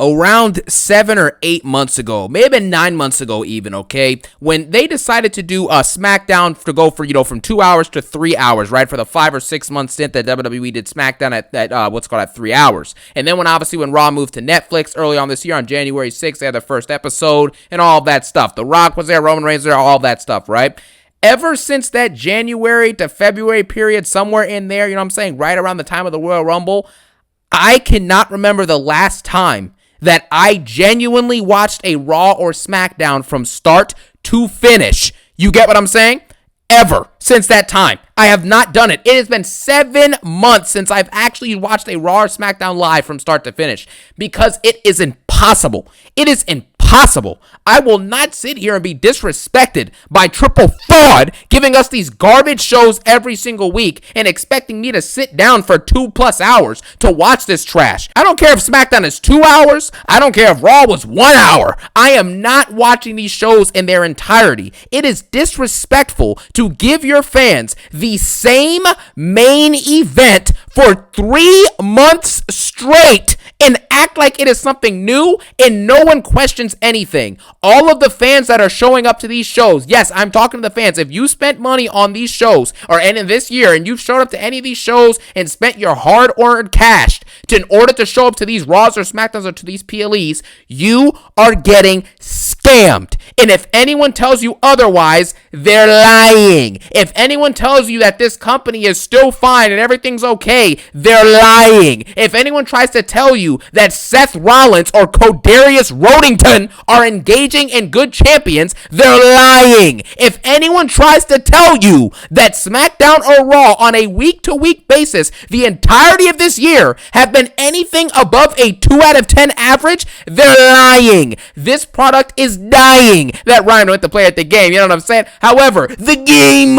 around 7 or 8 months ago, maybe 9 months ago even, okay, when they decided to do a SmackDown to go for, from 2 hours to 3 hours, right, for the 5 or 6 month stint that WWE did SmackDown at 3 hours. And then when Raw moved to Netflix early on this year on January 6th, they had their first episode and all of that stuff. The Rock was there, Roman Reigns was there, all that stuff, right? Ever since that January to February period, somewhere in there, right around the time of the Royal Rumble, I cannot remember the last time that I genuinely watched a Raw or SmackDown from start to finish. You get what I'm saying? Ever since that time. I have not done it. It has been 7 months since I've actually watched a Raw or SmackDown live from start to finish because it is impossible. It is impossible. I will not sit here and be disrespected by Triple Fraud giving us these garbage shows every single week and expecting me to sit down for 2+ hours to watch this trash. I don't care if SmackDown is 2 hours. I don't care if Raw was 1 hour. I am not watching these shows in their entirety. It is disrespectful to give your fans the same main event for 3 months straight and act like it is something new and no one questions anything. All of the fans that are showing up to these shows, yes, I'm talking to the fans. If you spent money on these shows and in this year and you've showed up to any of these shows and spent your hard-earned cash in order to show up to these Raws or SmackDowns or to these PLEs, you are getting scammed. And if anyone tells you otherwise, they're lying. If anyone tells you that this company is still fine and everything's okay, they're lying. If anyone tries to tell you that Seth Rollins or Codarius Rodington are engaging in good champions, they're lying. If anyone tries to tell you that SmackDown or Raw on a week-to-week basis the entirety of this year have been anything above a 2 out of 10 average, they're lying. This product is dying. That rhymed with the play at the game, you know what I'm saying? However, the game,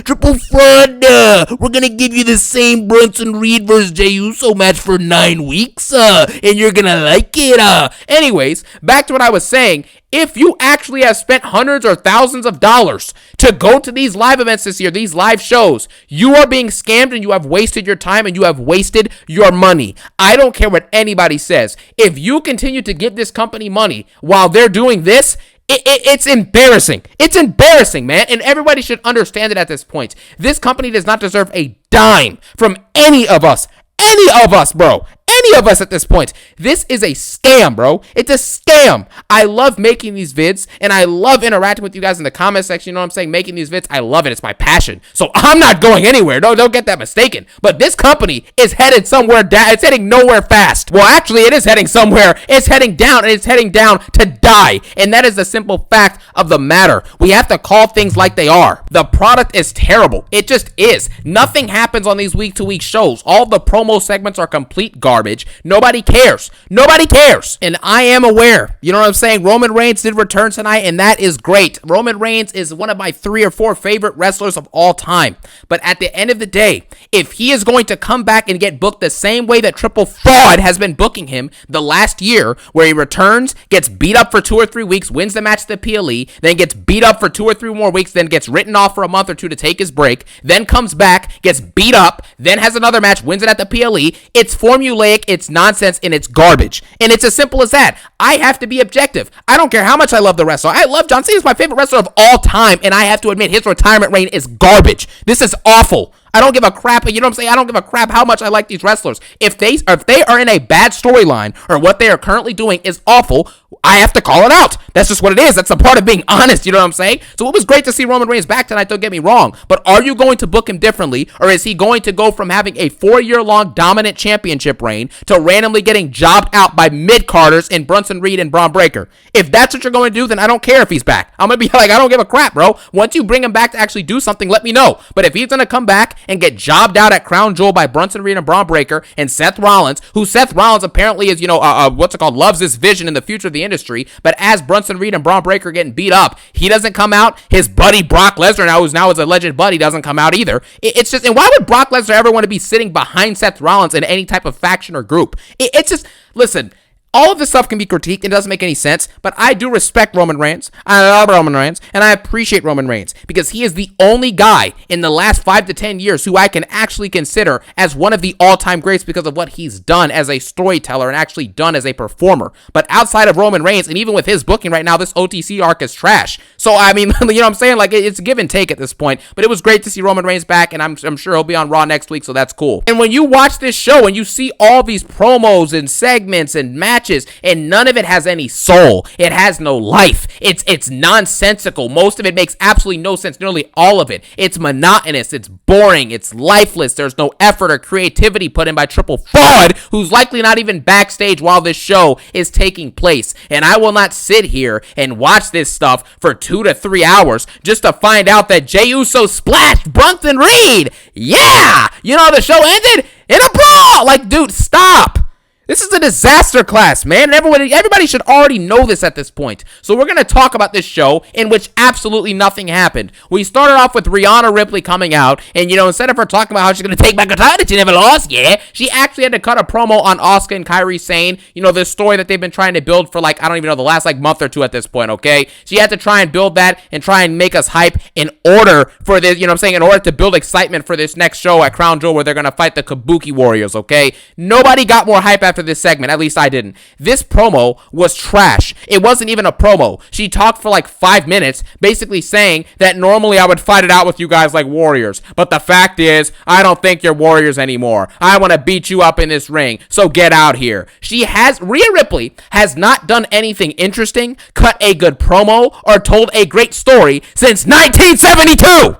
Triple Fraud, we're gonna give you the same Bronson Reed versus Jey Uso match for 9 weeks, and you're gonna like it. Anyways, back to what I was saying. If you actually have spent hundreds or thousands of dollars to go to these live events this year, these live shows, you are being scammed and you have wasted your time and you have wasted your money. I don't care what anybody says. If you continue to give this company money while they're doing this, it's embarrassing. It's embarrassing, man. And everybody should understand it at this point. This company does not deserve a dime from any of us. Any of us, bro. Any of us at this point. This is a scam, bro. It's a scam. I love making these vids and I love interacting with you guys in the comment section. You know what I'm saying? Making these vids, I love it. It's my passion. So I'm not going anywhere. Don't get that mistaken. But this company is headed somewhere down. It's heading nowhere fast. Well, actually, it is heading somewhere. It's heading down and it's heading down to die. And that is the simple fact of the matter. We have to call things like they are. The product is terrible. It just is. Nothing happens on these week-to-week shows. All the promo segments are complete garbage. Nobody cares. Nobody cares. And I am aware. You know what I'm saying? Roman Reigns did return tonight, and that is great. Roman Reigns is one of my 3 or 4 favorite wrestlers of all time. But at the end of the day, if he is going to come back and get booked the same way that Triple Fraud has been booking him the last year, where he returns, gets beat up for 2 or 3 weeks, wins the match at the PLE, then gets beat up for 2 or 3 more weeks, then gets written off for a month or 2 to take his break, then comes back, gets beat up, then has another match, wins it at the PLE, it's formulaic, it's nonsense, and it's garbage. And it's as simple as that. I have to be objective. I don't care how much I love the wrestler. I love John Cena. He's my favorite wrestler of all time, and I have to admit his retirement reign is garbage. This is awful. I don't give a crap. You know what I'm saying? I don't give a crap how much I like these wrestlers. If they are in a bad storyline or what they are currently doing is awful, I have to call it out. That's just what it is. That's a part of being honest. You know what I'm saying? So it was great to see Roman Reigns back tonight. Don't get me wrong. But are you going to book him differently, or is he going to go from having a 4-year-long dominant championship reign to randomly getting jobbed out by mid-carders in Bronson Reed and Braun Breaker? If that's what you're going to do, then I don't care if he's back. I'm going to be like, I don't give a crap, bro. Once you bring him back to actually do something, let me know. But if he's going to come back and get jobbed out at Crown Jewel by Bronson Reed and Braun Breaker and Seth Rollins, who Seth Rollins apparently is, loves this vision in the future of the industry, but as Bronson Reed and Braun Breaker getting beat up, he doesn't come out. His buddy Brock Lesnar, who's now his alleged buddy, doesn't come out either. It's just, and why would Brock Lesnar ever want to be sitting behind Seth Rollins in any type of faction or group? It's just, listen, All of this stuff can be critiqued. It doesn't make any sense, but I do respect Roman Reigns. I love Roman Reigns, and I appreciate Roman Reigns because he is the only guy in the last 5 to 10 years who I can actually consider as one of the all-time greats because of what he's done as a storyteller and actually done as a performer. But outside of Roman Reigns, and even with his booking right now, this OTC arc is trash. So, I mean, you know what I'm saying? Like, it's give and take at this point, but it was great to see Roman Reigns back, and I'm sure he'll be on Raw next week, so that's cool. And when you watch this show and you see all these promos and segments and matches, and none of it has any soul. It has no life. It's nonsensical. Most of it makes absolutely no sense. Nearly all of it. It's monotonous. It's boring. It's lifeless. There's no effort or creativity put in by Triple Fraud, who's likely not even backstage while this show is taking place. And I will not sit here and watch this stuff for 2 to 3 hours just to find out that Jey Uso splashed Bronson Reed. Yeah! You know, the show ended in a brawl. Like, dude, stop. This is a disaster class, man. Everybody should already know this at this point. So we're going to talk about this show in which absolutely nothing happened. We started off with Rhea Ripley coming out, and, you know, instead of her talking about how she's going to take back a title that she never lost, yeah, she actually had to cut a promo on Asuka and Kairi Sane. You know, this story that they've been trying to build for, like, I don't even know, the last, like, month or two at this point, okay? She had to try and build that and try and make us hype in order for this, you know what I'm saying, in order to build excitement for this next show at Crown Jewel where they're going to fight the Kabuki Warriors, okay? Nobody got more hype after this segment, at least I didn't. This promo was trash. It wasn't even a promo. She talked for like 5 minutes, basically saying that normally I would fight it out with you guys like warriors, but the fact is, I don't think you're warriors anymore. I want to beat you up in this ring, so get out here. Rhea Ripley has not done anything interesting, cut a good promo, or told a great story since 1972.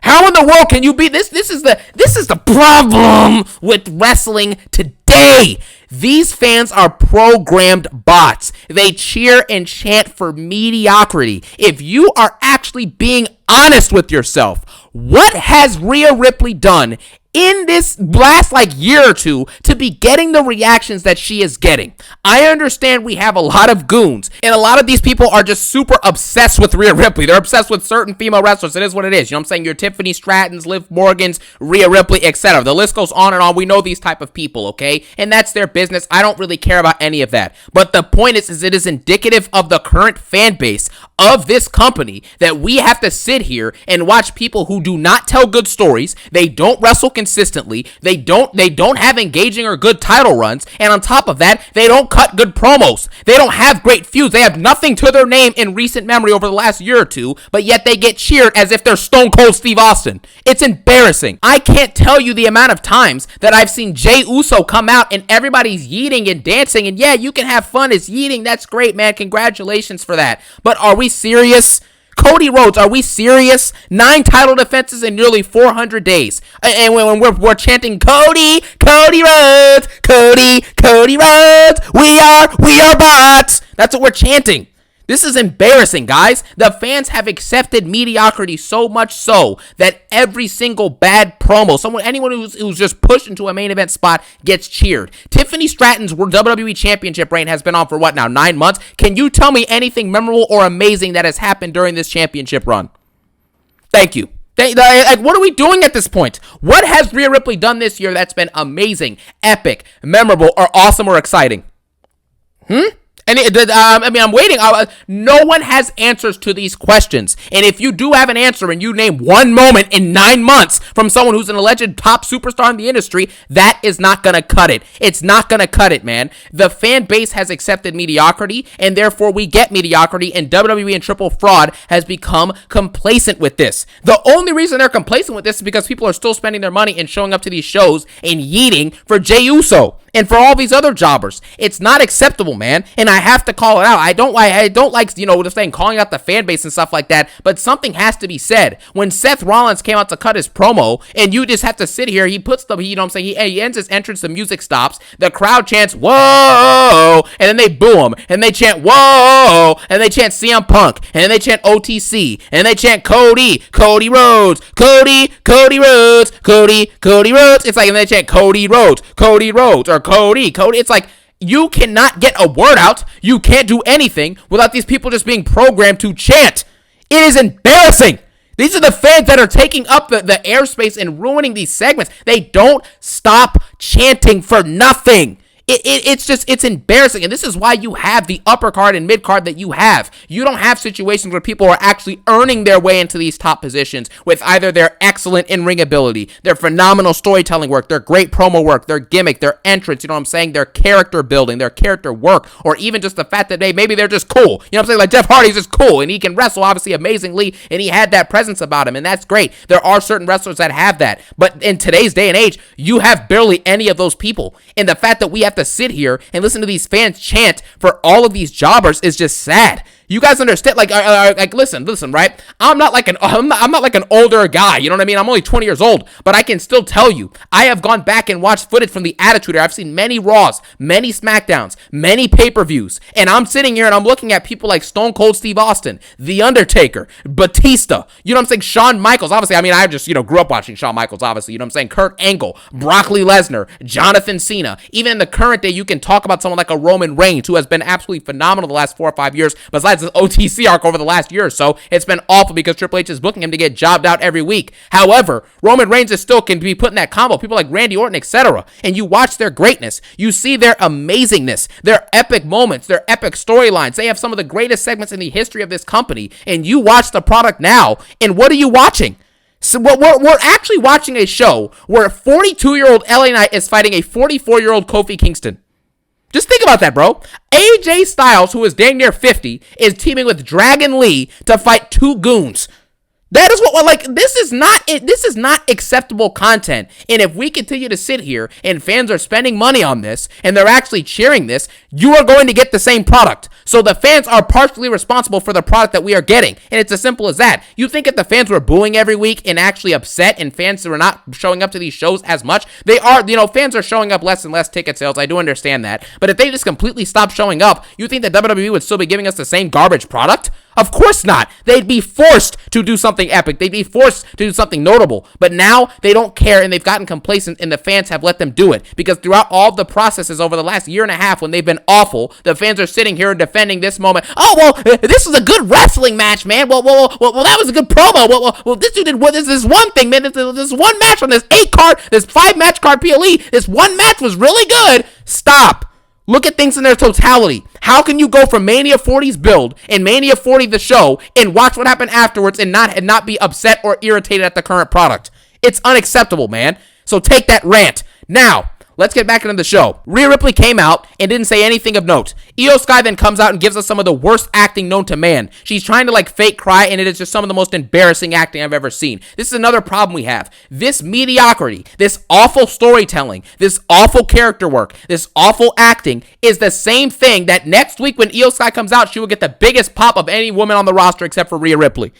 How in the world can you be this? This is the problem with wrestling today. These fans are programmed bots. They cheer and chant for mediocrity. If you are actually being honest with yourself, what has Rhea Ripley done in this last year or two to be getting the reactions that she is getting? I understand we have a lot of goons, and a lot of these people are just super obsessed with Rhea Ripley. They're obsessed with certain female wrestlers. It is what it is. You know what I'm saying? Your Tiffany Strattons, Liv Morgans, Rhea Ripley, etc. The list goes on and on. We know these type of people, okay? And that's their business. I don't really care about any of that. But the point is it is indicative of the current fan base of this company that we have to sit here and watch people who do not tell good stories. They don't wrestle consistently. They don't have engaging or good title runs. And on top of that, they don't cut good promos. They don't have great feuds. They have nothing to their name in recent memory over the last year or two, but yet they get cheered as if they're Stone Cold Steve Austin. It's embarrassing. I can't tell you the amount of times that I've seen Jey Uso come out and everybody's yeeting and dancing, and yeah, you can have fun. It's yeeting. That's great, man. Congratulations for that. But are we serious? Cody Rhodes, are we serious? 9 title defenses in nearly 400 days. And when we're chanting Cody Rhodes, Cody Rhodes, we are bots. That's what we're chanting. This is embarrassing, guys. The fans have accepted mediocrity so much so that every single bad promo, anyone who's just pushed into a main event spot gets cheered. Tiffany Stratton's WWE Championship reign has been on for what now, 9 months? Can you tell me anything memorable or amazing that has happened during this championship run? Thank you. What are we doing at this point? What has Rhea Ripley done this year that's been amazing, epic, memorable, or awesome or exciting? And I'm waiting. No one has answers to these questions. And if you do have an answer and you name one moment in 9 months from someone who's an alleged top superstar in the industry, that is not going to cut it. It's not going to cut it, man. The fan base has accepted mediocrity, and therefore we get mediocrity, and WWE and Triple Fraud has become complacent with this. The only reason they're complacent with this is because people are still spending their money and showing up to these shows and yeeting for Jey Uso and for all these other jobbers. It's not acceptable, man, and I have to call it out. I don't like, you know, just saying calling out the fan base and stuff like that, but something has to be said. When Seth Rollins came out to cut his promo, and you just have to sit here, he puts the, you know what I'm saying, he ends his entrance, the music stops, the crowd chants, whoa, and then they boo him, and they chant, whoa, and they chant CM Punk, and then they chant OTC, and they chant Cody Rhodes, Cody Rhodes. It's like, and they chant Cody Rhodes, or Cody. It's like, you cannot get a word out. You can't do anything without these people just being programmed to chant. It is embarrassing. These are the fans that are taking up the airspace and ruining these segments. They don't stop chanting for nothing. It's embarrassing. And this is why you have the upper card and mid card that you have. You don't have situations where people are actually earning their way into these top positions with either their excellent in-ring ability, their phenomenal storytelling work, their great promo work, their gimmick, their entrance, you know what I'm saying, their character building, their character work, or even just the fact that maybe they're just cool. You know what I'm saying? Like Jeff Hardy's just cool and he can wrestle obviously amazingly and he had that presence about him and that's great. There are certain wrestlers that have that. But in today's day and age, you have barely any of those people. And the fact that we have to sit here and listen to these fans chant for all of these jobbers is just sad. You guys understand? Like, listen, right? I'm not like an older guy. You know what I mean? I'm only 20 years old, but I can still tell you, I have gone back and watched footage from the Attitude Era. I've seen many Raws, many SmackDowns, many pay-per-views, and I'm sitting here and I'm looking at people like Stone Cold Steve Austin, The Undertaker, Batista. You know what I'm saying? Shawn Michaels. Obviously, I mean, I just grew up watching Shawn Michaels. Obviously, you know what I'm saying? Kurt Angle, Brock Lesnar, Jonathan Cena. Even in the current day, you can talk about someone like a Roman Reigns, who has been absolutely phenomenal the last 4 or 5 years. Besides this OTC arc over the last year or so, it's been awful because Triple H is booking him to get jobbed out every week. However, Roman Reigns is still can be put in that combo. People like Randy Orton, etc. And you watch their greatness. You see their amazingness, their epic moments, their epic storylines. They have some of the greatest segments in the history of this company. And you watch the product now, and what are you watching? So we're actually watching a show where a 42-year-old LA Knight is fighting a 44-year-old Kofi Kingston. Just think about that, bro. AJ Styles, who is dang near 50, is teaming with Dragon Lee to fight two goons. That is what, like, this is not acceptable content. And if we continue to sit here and fans are spending money on this and they're actually cheering this, you are going to get the same product. So the fans are partially responsible for the product that we are getting. And it's as simple as that. You think if the fans were booing every week and actually upset and fans were not showing up to these shows as much, they are, fans are showing up less and less ticket sales. I do understand that. But if they just completely stopped showing up, you think that WWE would still be giving us the same garbage product? Of course not. They'd be forced to do something epic. They'd be forced to do something notable. But now they don't care and they've gotten complacent and the fans have let them do it. Because throughout all the processes over the last year and a half when they've been awful, the fans are sitting here defending this moment. Oh, well, this was a good wrestling match, man. Well, that was a good promo. Well, this dude did this one thing, man. This one match on this 8-card, this 5-match card PLE, this one match was really good. Stop. Look at things in their totality. How can you go from Mania 40's build and Mania 40 the show and watch what happened afterwards and not be upset or irritated at the current product? It's unacceptable, man. So take that rant. Now, let's get back into the show. Rhea Ripley came out and didn't say anything of note. Io Sky then comes out and gives us some of the worst acting known to man. She's trying to fake cry, and it is just some of the most embarrassing acting I've ever seen. This is another problem we have. This mediocrity, this awful storytelling, this awful character work, this awful acting is the same thing that next week when Io Sky comes out, she will get the biggest pop of any woman on the roster except for Rhea Ripley.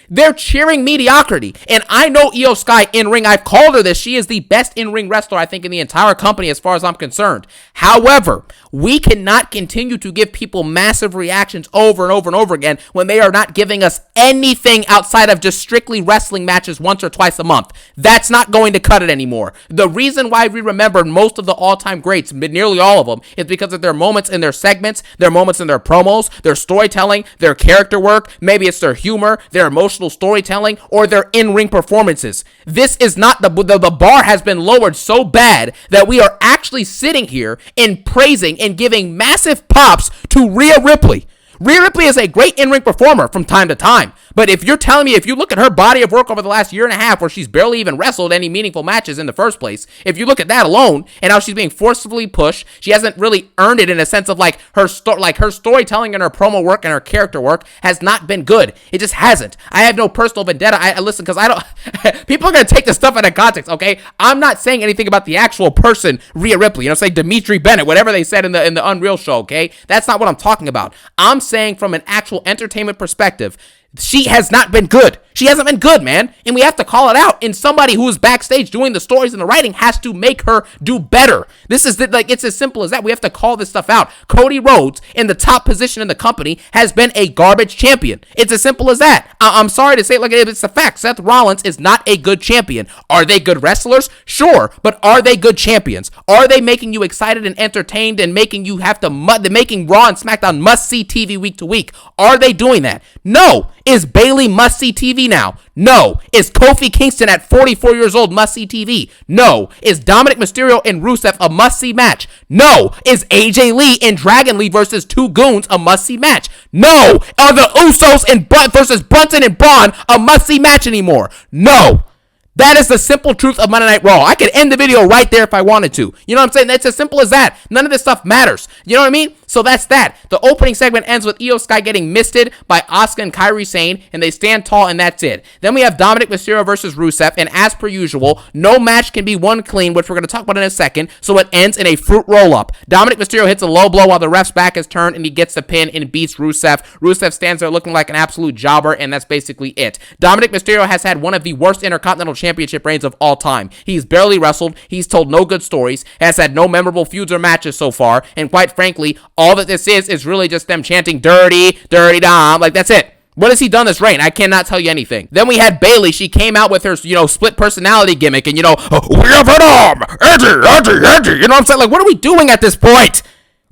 They're cheering mediocrity, and I know Io Sky in ring. I've called her this. She is the best in-ring wrestler I think in the entire company as far as I'm concerned. However, we cannot continue to give people massive reactions over and over and over again when they are not giving us anything outside of just strictly wrestling matches once or twice a month. That's not going to cut it anymore. The reason why we remember most of the all-time greats, nearly all of them, is because of their moments in their segments, their moments in their promos, their storytelling, their character work, maybe it's their humor, their emotional storytelling, or their in-ring performances. This is not, the bar has been lowered so bad that we are actually sitting here and praising and giving massive pops to Rhea Ripley. Rhea Ripley is a great in-ring performer from time to time, but if you're telling me, if you look at her body of work over the last year and a half where she's barely even wrestled any meaningful matches in the first place, if you look at that alone and how she's being forcibly pushed, she hasn't really earned it in a sense of her storytelling and her promo work and her character work has not been good. It just hasn't. I have no personal vendetta. I listen, because I don't, people are going to take this stuff out of context, okay? I'm not saying anything about the actual person, Rhea Ripley, say Dimitri Bennett, whatever they said in the Unreal show, okay? That's not what I'm talking about. I'm saying from an actual entertainment perspective, she has not been good. She hasn't been good, man. And we have to call it out. And somebody who is backstage doing the stories and the writing has to make her do better. This is it's as simple as that. We have to call this stuff out. Cody Rhodes, in the top position in the company, has been a garbage champion. It's as simple as that. I'm sorry to say it like it's a fact. Seth Rollins is not a good champion. Are they good wrestlers? Sure. But are they good champions? Are they making you excited and entertained and making you have to, making Raw and SmackDown must-see TV week to week? Are they doing that? No. Is Bayley must-see TV? TV now? No. Is Kofi Kingston at 44 years old must-see TV? No. Is Dominic Mysterio and Rusev a must-see match? No. Is AJ Lee and Dragon Lee versus Two Goons a must-see match? No. Are the Usos and versus Brunson and Braun a must-see match anymore? No. That is the simple truth of Monday Night Raw. I could end the video right there if I wanted to. You know what I'm saying? It's as simple as that. None of this stuff matters. You know what I mean? So that's that. The opening segment ends with Io Sky getting misted by Asuka and Kairi Sane, and they stand tall, and that's it. Then we have Dominic Mysterio versus Rusev, and as per usual, no match can be won clean, which we're going to talk about in a second, so it ends in a fruit roll-up. Dominic Mysterio hits a low blow while the ref's back is turned, and he gets the pin and beats Rusev. Rusev stands there looking like an absolute jobber, and that's basically it. Dominic Mysterio has had one of the worst Intercontinental Championship reigns of all time. He's barely wrestled, he's told no good stories, has had no memorable feuds or matches so far, and quite frankly, all that this is really just them chanting dirty, dirty Dom. Like, that's it. What has he done this reign? I cannot tell you anything. Then we had Bayley. She came out with her, split personality gimmick, and, we have it on, Eddie. You know what I'm saying? Like, what are we doing at this point?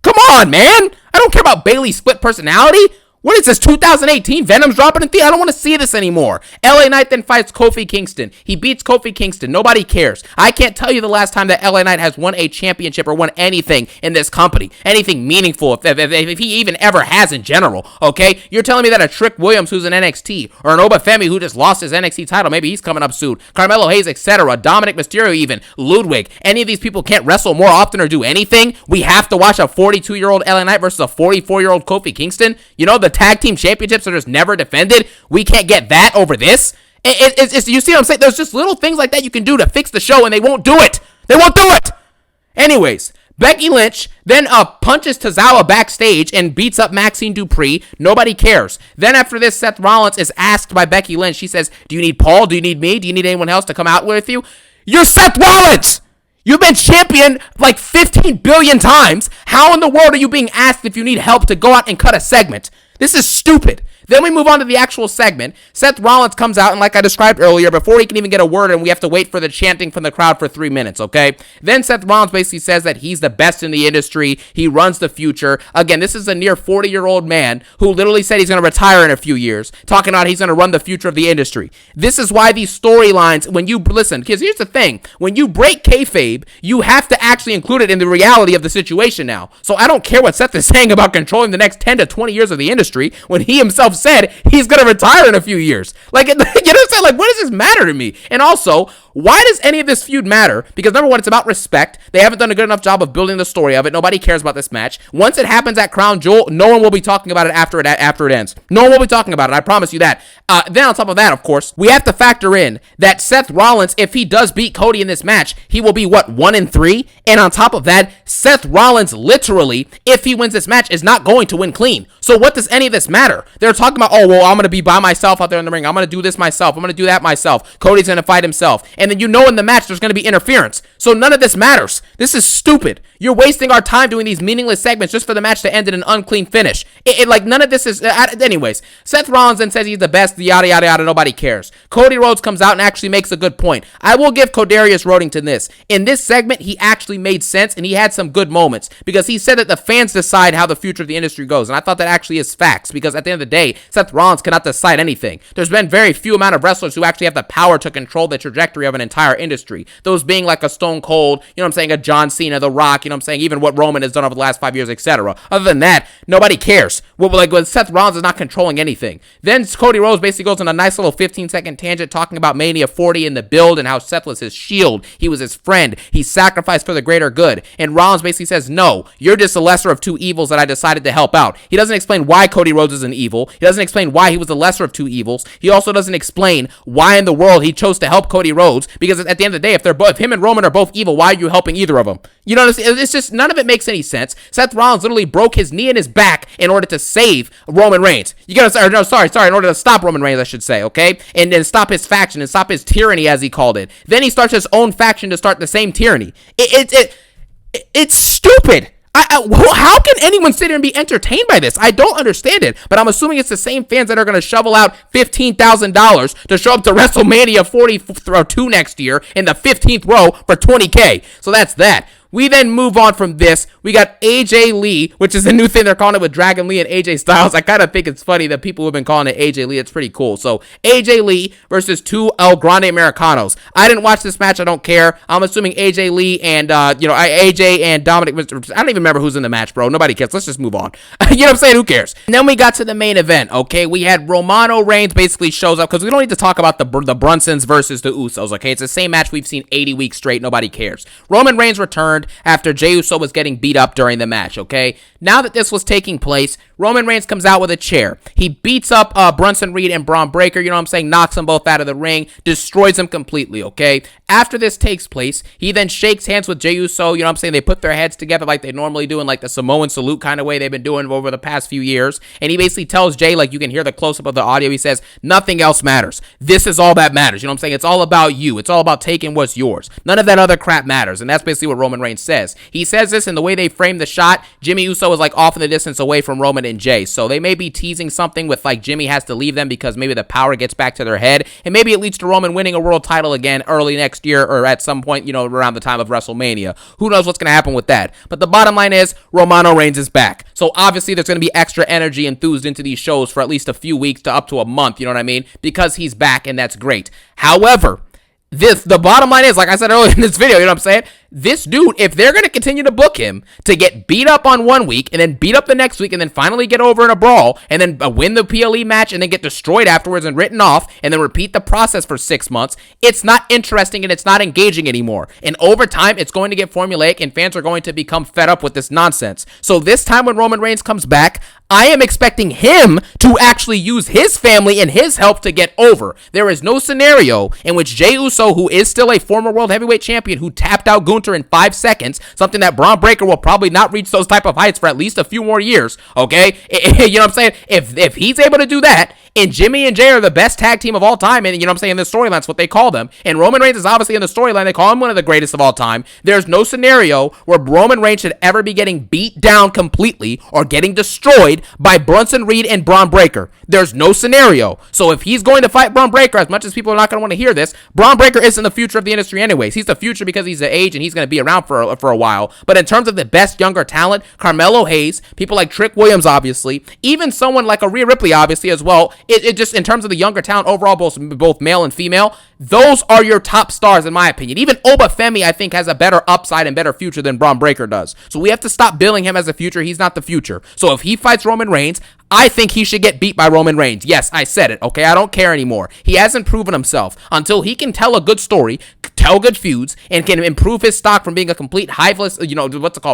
Come on, man. I don't care about Bayley's split personality. What is this, 2018? Venom's dropping in theater? I don't want to see this anymore. LA Knight then fights Kofi Kingston. He beats Kofi Kingston. Nobody cares. I can't tell you the last time that LA Knight has won a championship or won anything in this company. Anything meaningful, if he even ever has in general, okay? You're telling me that a Trick Williams who's in NXT, or an Obafemi who just lost his NXT title, maybe he's coming up soon, Carmelo Hayes, etc., Dominic Mysterio even, Ludwig, any of these people can't wrestle more often or do anything? We have to watch a 42-year-old LA Knight versus a 44-year-old Kofi Kingston? The tag team championships are just never defended. We can't get that over this. It's you see what I'm saying? There's just little things like that you can do to fix the show, and they won't do it. They won't do it. Anyways, Becky Lynch then punches Tozawa backstage and beats up Maxine Dupree. Nobody cares. Then after this, Seth Rollins is asked by Becky Lynch. She says, do you need Paul? Do you need me? Do you need anyone else to come out with you? You're Seth Rollins. You've been champion like 15 billion times. How in the world are you being asked if you need help to go out and cut a segment? This is stupid. Then we move on to the actual segment. Seth Rollins comes out, and like I described earlier, before he can even get a word in, we have to wait for the chanting from the crowd for 3 minutes, okay? Then Seth Rollins basically says that he's the best in the industry. He runs the future. Again, this is a near 40-year-old man who literally said he's going to retire in a few years, talking about he's going to run the future of the industry. This is why these storylines, when you listen, because here's the thing, when you break kayfabe, you have to actually include it in the reality of the situation now. So I don't care what Seth is saying about controlling the next 10 to 20 years of the industry when he himself said he's going to retire in a few years. Like, you know what I'm saying? Like, what does this matter to me? And also, why does any of this feud matter? Because number one, it's about respect. They haven't done a good enough job of building the story of it. Nobody cares about this match. Once it happens at Crown Jewel, no one will be talking about it after it ends. No one will be talking about it. I promise you that. Then on top of that, of course, we have to factor in that Seth Rollins, if he does beat Cody in this match, he will be, 1-3? And on top of that, Seth Rollins literally, if he wins this match, is not going to win clean. So what does any of this matter? They're talking about, I'm going to be by myself out there in the ring. I'm going to do this myself. I'm going to do that myself. Cody's going to fight himself. And then in the match, there's going to be interference. So none of this matters. This is stupid. You're wasting our time doing these meaningless segments just for the match to end in an unclean finish. None of this is... anyways, Seth Rollins then says he's the best, yada, yada, yada. Nobody cares. Cody Rhodes comes out and actually makes a good point. I will give Codarius Rodington this. In this segment, he actually made sense, and he had some good moments, because he said that the fans decide how the future of the industry goes, and I thought that actually is facts, because at the end of the day, Seth Rollins cannot decide anything. There's been very few amount of wrestlers who actually have the power to control the trajectory of an entire industry. Those being like a Stone Cold, a John Cena, The Rock, even what Roman has done over the last 5 years, etc. Other than that, nobody cares. When Seth Rollins is not controlling anything. Then Cody Rhodes basically goes on a nice little 15-second tangent talking about Mania 40 in the build and how Seth was his shield. He was his friend. He sacrificed for the greater good. And Rollins basically says, no, you're just the lesser of two evils that I decided to help out. He doesn't explain why Cody Rhodes is an evil. He doesn't explain why he was the lesser of two evils. He also doesn't explain why in the world he chose to help Cody Rhodes, because at the end of the day, if him and Roman are both evil, why are you helping either of them? You know what I'm saying? It's just, none of it makes any sense. Seth Rollins literally broke his knee and his back in order to save Roman Reigns. In order to stop Roman Reigns, I should say, okay? And then stop his faction and stop his tyranny, as he called it. Then he starts his own faction to start the same tyranny. It's stupid. How can anyone sit here and be entertained by this? I don't understand it, but I'm assuming it's the same fans that are going to shovel out $15,000 to show up to WrestleMania 42 next year in the 15th row for $20K. So that's that. We then move on from this. We got AJ Lee, which is a new thing they're calling it with Dragon Lee and AJ Styles. I kind of think it's funny that people have been calling it AJ Lee. It's pretty cool. So AJ Lee versus two El Grande Americanos. I didn't watch this match. I don't care. I'm assuming AJ Lee and, AJ and Dominic. I don't even remember who's in the match, bro. Nobody cares. Let's just move on. You know what I'm saying? Who cares? And then we got to the main event, okay? We had Romano Reigns basically shows up because we don't need to talk about the Brunsons versus the Usos, okay? It's the same match we've seen 80 weeks straight. Nobody cares. Roman Reigns returned after Jey Uso was getting beat up during the match, okay? Now that this was taking place, Roman Reigns comes out with a chair. He beats up Bronson Reed and Braun Breaker, you know what I'm saying? Knocks them both out of the ring, destroys them completely, okay? After this takes place, he then shakes hands with Jey Uso, you know what I'm saying? They put their heads together like they normally do in like the Samoan salute kind of way they've been doing over the past few years. And he basically tells Jey, like you can hear the close-up of the audio, he says, nothing else matters. This is all that matters, you know what I'm saying? It's all about you. It's all about taking what's yours. None of that other crap matters. And that's basically what Roman Reigns says. He says this in the way they frame the shot. Jimmy Uso is like off in the distance away from Roman and Jey. So they may be teasing something with like Jimmy has to leave them because maybe the power gets back to their head. And maybe it leads to Roman winning a world title again early next year or at some point, you know, around the time of WrestleMania. Who knows what's going to happen with that? But the bottom line is Romano Reigns is back. So obviously there's going to be extra energy enthused into these shows for at least a few weeks to up to a month, you know what I mean? Because he's back and that's great. However, the bottom line is, like I said earlier in this video, you know what I'm saying? This dude, if they're going to continue to book him to get beat up on one week and then beat up the next week and then finally get over in a brawl and then win the PLE match and then get destroyed afterwards and written off and then repeat the process for 6 months, it's not interesting and it's not engaging anymore. And over time, it's going to get formulaic and fans are going to become fed up with this nonsense. So this time when Roman Reigns comes back, I am expecting him to actually use his family and his help to get over. There is no scenario in which Jey Uso, who is still a former world heavyweight champion who tapped out Gunther in 5 seconds, something that Braun Breaker will probably not reach those type of heights for at least a few more years, okay? You know what I'm saying? If he's able to do that, and Jimmy and Jey are the best tag team of all time, and you know what I'm saying, in the storyline, that's what they call them, and Roman Reigns is obviously in the storyline, they call him one of the greatest of all time, there's no scenario where Roman Reigns should ever be getting beat down completely or getting destroyed by Bronson Reed and Braun Breaker. There's no scenario. So if he's going to fight Braun Breaker, as much as people are not going to want to hear this, Braun Breaker isn't the future of the industry anyways. He's the future because he's the age and he's going to be around for a while. But in terms of the best younger talent, Carmelo Hayes, people like Trick Williams, obviously, even someone like a Rhea Ripley, obviously, as well, it just, in terms of the younger talent overall, both male and female, those are your top stars, in my opinion. Even Obafemi, I think, has a better upside and better future than Braun Breaker does. So we have to stop billing him as a future. He's not the future. So if he fights Roman Reigns, I think he should get beat by Roman Reigns. Yes, I said it, okay? I don't care anymore. He hasn't proven himself. Until he can tell a good story, tell good feuds, and can improve his stock from being a complete hiveless,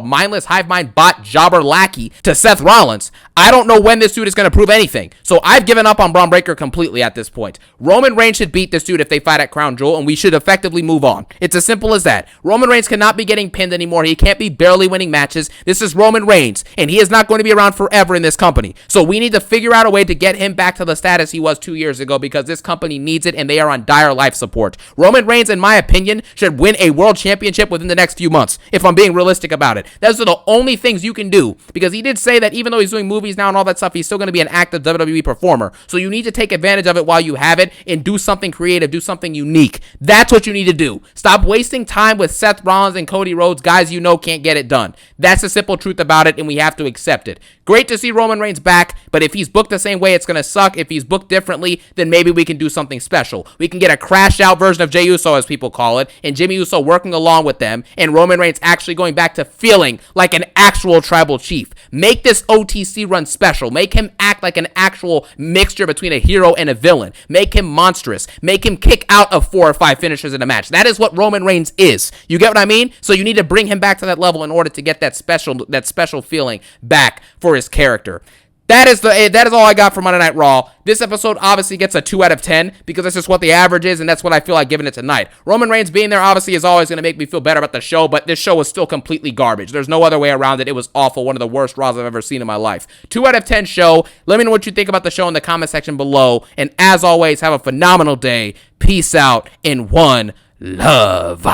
mindless, hive mind, bot, jobber, lackey to Seth Rollins, I don't know when this dude is going to prove anything. So I've given up on Braun Breaker completely at this point. Roman Reigns should beat this dude if they fight at Crown Jewel, and we should effectively move on. It's as simple as that. Roman Reigns cannot be getting pinned anymore. He can't be barely winning matches. This is Roman Reigns, and he is not going to be around forever in this company. So we need to figure out a way to get him back to the status he was 2 years ago because this company needs it, and they are on dire life support. Roman Reigns, in my opinion, should win a world championship within the next few months, if I'm being realistic about it. Those are the only things you can do, because he did say that even though he's doing movies now and all that stuff, he's still going to be an active WWE performer. So you need to take advantage of it while you have it and do something creative, do something unique. That's what you need to do. Stop wasting time with Seth Rollins and Cody Rhodes, guys you know can't get it done. That's the simple truth about it, and we have to accept it. Great to see Roman Reigns back, but if he's booked the same way, it's going to suck. If he's booked differently, then maybe we can do something special. We can get a crash-out version of Jey Uso, as people call it, and Jimmy Uso working along with them, and Roman Reigns actually going back to feeling like an actual tribal chief. Make this OTC run special. Make him act like an actual mixture between a hero and a villain. Make him monstrous. Make him kick out of 4 or 5 finishers in a match. That is what Roman Reigns is. You get what I mean? So you need to bring him back to that level in order to get that special feeling back for his character. That is all I got for Monday Night Raw. This episode obviously gets a 2 out of 10 because that's just what the average is, and that's what I feel like giving it tonight. Roman Reigns being there obviously is always going to make me feel better about the show, but this show was still completely garbage. There's no other way around it. It was awful. One of the worst Raws I've ever seen in my life. 2 out of 10 show. Let me know what you think about the show in the comment section below. And as always, have a phenomenal day. Peace out and one love.